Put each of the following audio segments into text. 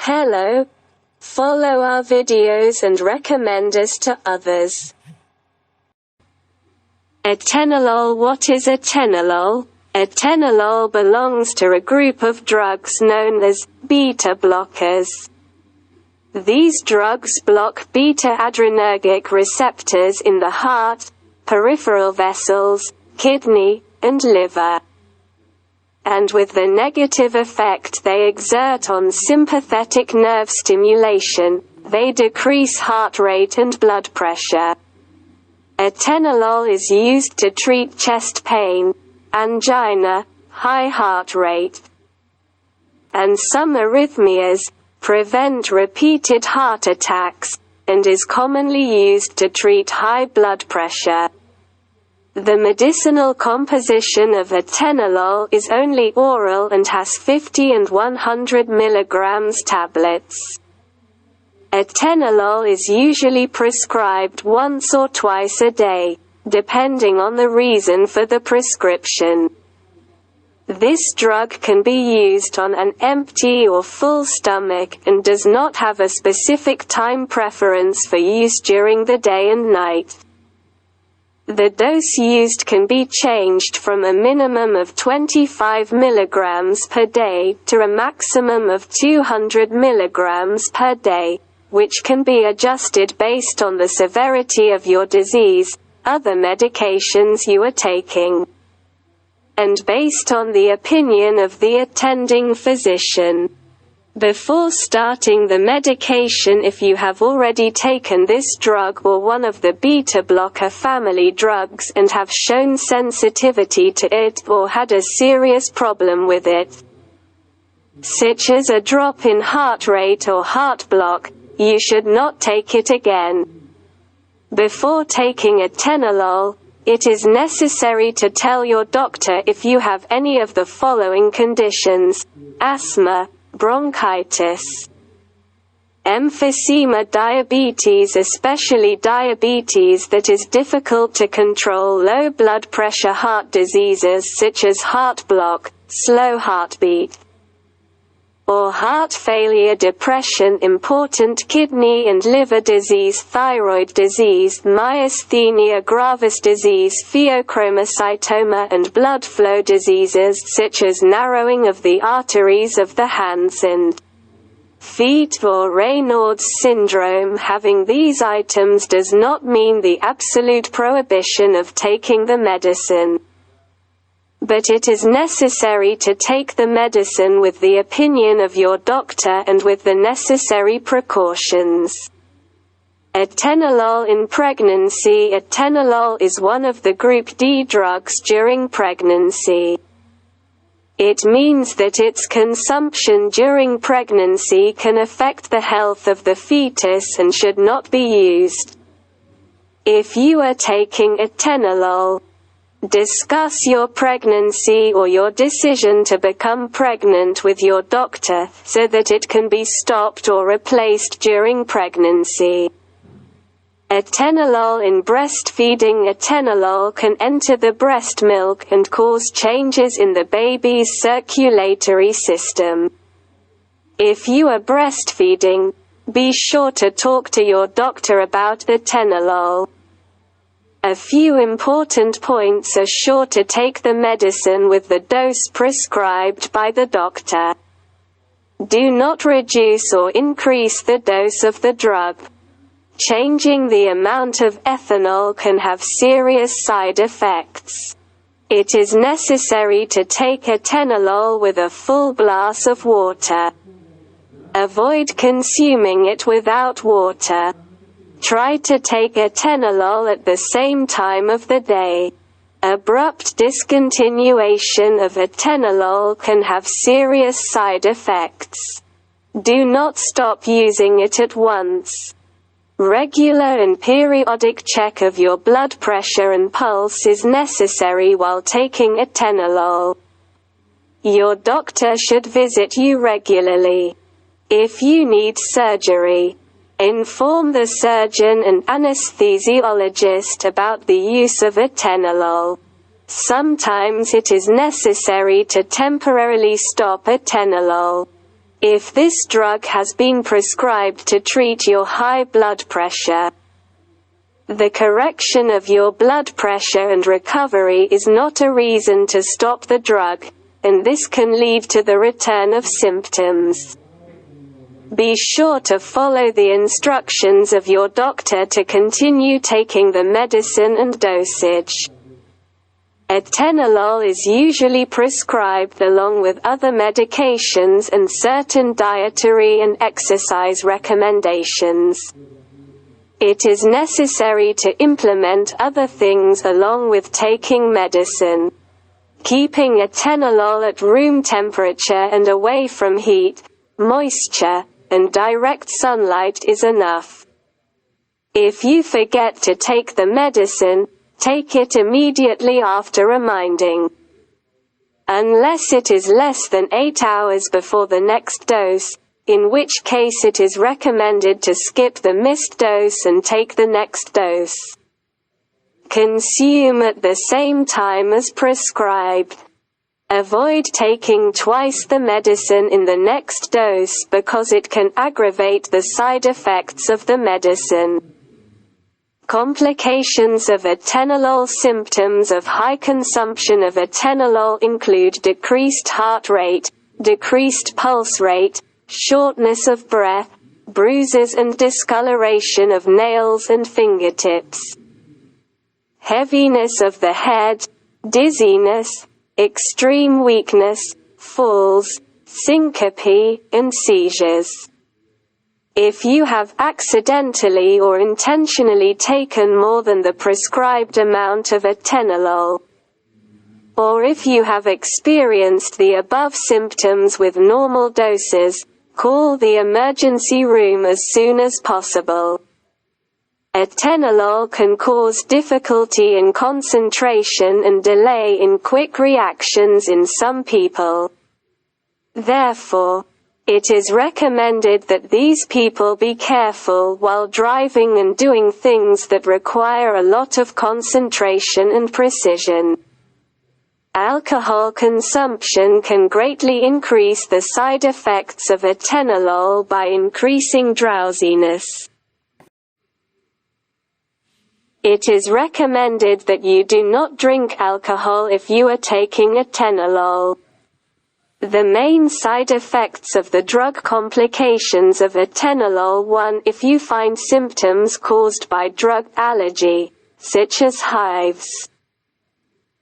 Hello. Follow our videos and recommend us to others. Atenolol. What is atenolol? Atenolol belongs to a group of drugs known as beta blockers. These drugs block beta-adrenergic receptors in the heart, peripheral vessels, kidney, and liver. And with the negative effect they exert on sympathetic nerve stimulation, they decrease heart rate and blood pressure. Atenolol is used to treat chest pain, angina, high heart rate, and some arrhythmias, prevent repeated heart attacks, and is commonly used to treat high blood pressure. The medicinal composition of atenolol is only oral and has 50 and 100 mg tablets. Atenolol is usually prescribed once or twice a day, depending on the reason for the prescription. This drug can be used on an empty or full stomach and does not have a specific time preference for use during the day and night. The dose used can be changed from a minimum of 25 mg per day to a maximum of 200 mg per day, which can be adjusted based on the severity of your disease, other medications you are taking, and based on the opinion of the attending physician. Before starting the medication, if you have already taken this drug or one of the beta-blocker family drugs and have shown sensitivity to it or had a serious problem with it, such as a drop in heart rate or heart block, you should not take it again. Before taking atenolol, it is necessary to tell your doctor if you have any of the following conditions: asthma, bronchitis, emphysema, diabetes, especially diabetes that is difficult to control, low blood pressure, heart diseases such as heart block, slow heartbeat, or heart failure, depression, important kidney and liver disease, thyroid disease, myasthenia gravis disease, pheochromocytoma, and blood flow diseases such as narrowing of the arteries of the hands and feet or Raynaud's syndrome. Having these items does not mean the absolute prohibition of taking the medicine, but it is necessary to take the medicine with the opinion of your doctor and with the necessary precautions. Atenolol in pregnancy. Atenolol is one of the Group D drugs during pregnancy. It means that its consumption during pregnancy can affect the health of the fetus and should not be used. If you are taking atenolol, discuss your pregnancy or your decision to become pregnant with your doctor, so that it can be stopped or replaced during pregnancy. Atenolol in breastfeeding. Atenolol can enter the breast milk and cause changes in the baby's circulatory system. If you are breastfeeding, be sure to talk to your doctor about atenolol. A few important points: are sure to take the medicine with the dose prescribed by the doctor. Do not reduce or increase the dose of the drug. Changing the amount of ethanol can have serious side effects. It is necessary to take atenolol with a full glass of water. Avoid consuming it without water. Try to take atenolol at the same time of the day. Abrupt discontinuation of atenolol can have serious side effects. Do not stop using it at once. Regular and periodic check of your blood pressure and pulse is necessary while taking atenolol. Your doctor should visit you regularly. If you need surgery, inform the surgeon and anesthesiologist about the use of atenolol. Sometimes it is necessary to temporarily stop atenolol. if this drug has been prescribed to treat your high blood pressure. The correction of your blood pressure and recovery is not a reason to stop the drug, and this can lead to the return of symptoms. Be sure to follow the instructions of your doctor to continue taking the medicine and dosage. Atenolol is usually prescribed along with other medications and certain dietary and exercise recommendations. It is necessary to implement other things along with taking medicine. Keeping atenolol at room temperature and away from heat, moisture, and direct sunlight is enough. If you forget to take the medicine, take it immediately after reminding. Unless it is less than 8 hours before the next dose, in which case it is recommended to skip the missed dose and take the next dose. Consume at the same time as prescribed. Avoid taking twice the medicine in the next dose because it can aggravate the side effects of the medicine. Complications of atenolol. Symptoms of high consumption of atenolol include decreased heart rate, decreased pulse rate, shortness of breath, bruises and discoloration of nails and fingertips, heaviness of the head, dizziness, extreme weakness, falls, syncope, and seizures. If you have accidentally or intentionally taken more than the prescribed amount of atenolol, or if you have experienced the above symptoms with normal doses, call the emergency room as soon as possible. Atenolol can cause difficulty in concentration and delay in quick reactions in some people. Therefore, it is recommended that these people be careful while driving and doing things that require a lot of concentration and precision. Alcohol consumption can greatly increase the side effects of atenolol by increasing drowsiness. It is recommended that you do not drink alcohol if you are taking atenolol. The main side effects of the drug complications of atenolol: 1. If you find symptoms caused by drug allergy, such as hives,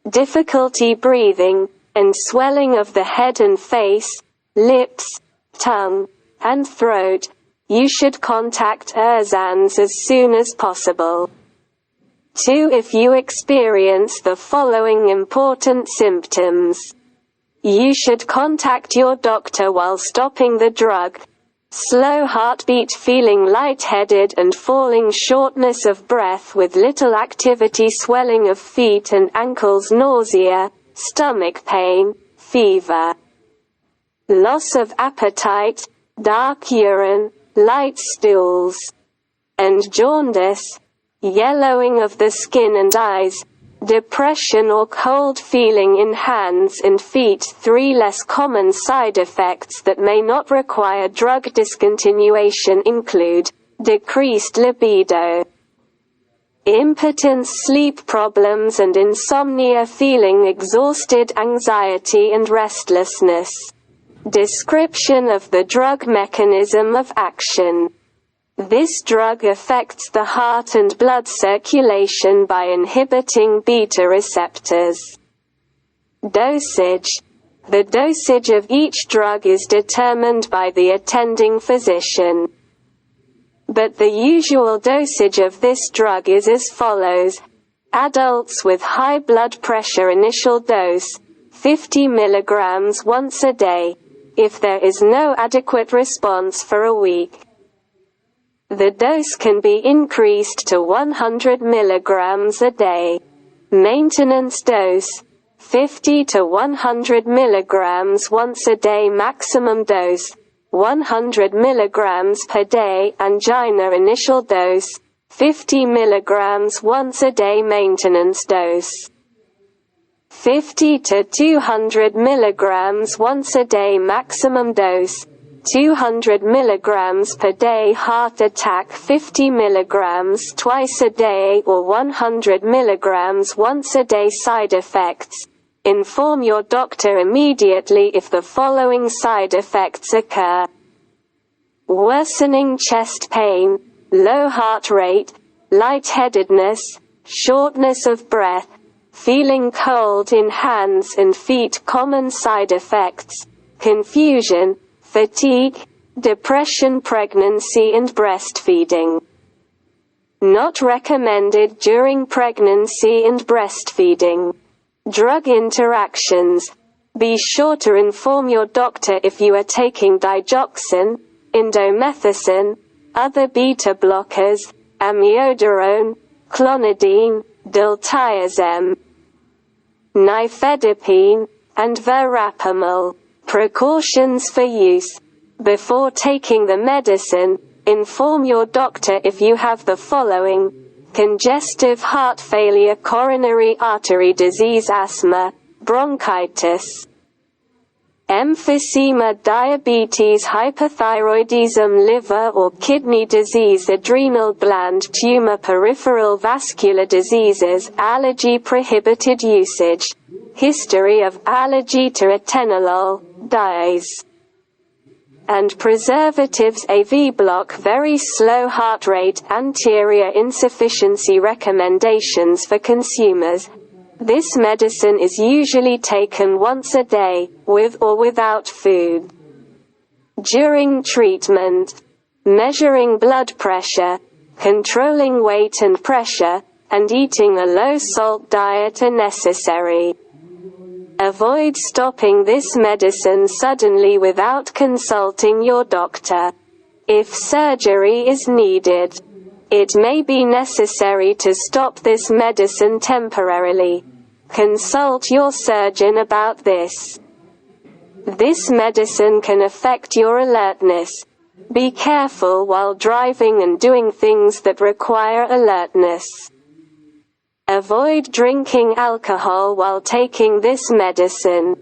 difficulty breathing, and swelling of the head and face, lips, tongue, and throat, you should contact ERSANS as soon as possible. 2. If you experience the following important symptoms, you should contact your doctor while stopping the drug: slow heartbeat, feeling lightheaded and falling, shortness of breath with little activity, swelling of feet and ankles, nausea, stomach pain, fever, loss of appetite, dark urine, light stools, and jaundice, yellowing of the skin and eyes, depression or cold feeling in hands and feet. 3. Less common side effects that may not require drug discontinuation include decreased libido, impotence, sleep problems and insomnia, feeling exhausted, anxiety and restlessness. Description of the drug mechanism of action. This drug affects the heart and blood circulation by inhibiting beta receptors. Dosage. The dosage of each drug is determined by the attending physician. But the usual dosage of this drug is as follows. Adults with high blood pressure, initial dose, 50 mg once a day, if there is no adequate response for a week. The dose can be increased to 100 mg a day. Maintenance dose, 50 to 100 mg once a day. Maximum dose, 100 mg per day. Angina, initial dose, 50 mg once a day. Maintenance dose, 50 to 200 mg once a day. Maximum dose, 200 mg per day. Heart attack 50 mg twice a day or 100 mg once a day. Side effects. Inform your doctor immediately if the following side effects occur: worsening chest pain, low heart rate, lightheadedness, shortness of breath, feeling cold in hands and feet. Common side effects: confusion, fatigue, depression. Pregnancy and breastfeeding. Not recommended during pregnancy and breastfeeding. Drug interactions. Be sure to inform your doctor if you are taking digoxin, indomethacin, other beta blockers, amiodarone, clonidine, diltiazem, nifedipine, and verapamil. Precautions for use. Before taking the medicine, inform your doctor if you have the following: congestive heart failure, coronary artery disease, asthma, bronchitis, emphysema, diabetes, hypothyroidism, liver or kidney disease, adrenal gland tumor, peripheral vascular diseases, allergy, prohibited usage, history of allergy to atenolol, dyes, and preservatives. AV block, very slow heart rate, anterior insufficiency. Recommendations for consumers. This medicine is usually taken once a day, with or without food. During treatment, measuring blood pressure, controlling weight and pressure, and eating a low-salt diet are necessary. Avoid stopping this medicine suddenly without consulting your doctor. If surgery is needed, it may be necessary to stop this medicine temporarily. Consult your surgeon about this. This medicine can affect your alertness. Be careful while driving and doing things that require alertness. Avoid drinking alcohol while taking this medicine.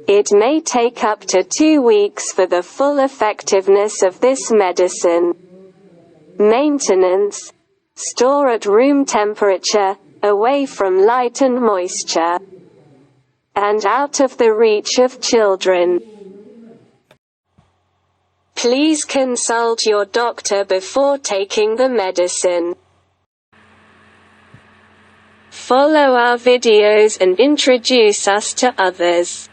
It may take up to 2 weeks for the full effectiveness of this medicine. Maintenance. Store at room temperature, away from light and moisture, and out of the reach of children. Please consult your doctor before taking the medicine. Follow our videos and introduce us to others.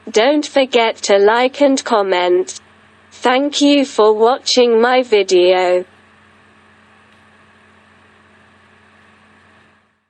Don't forget to like and comment. Thank you for watching my video.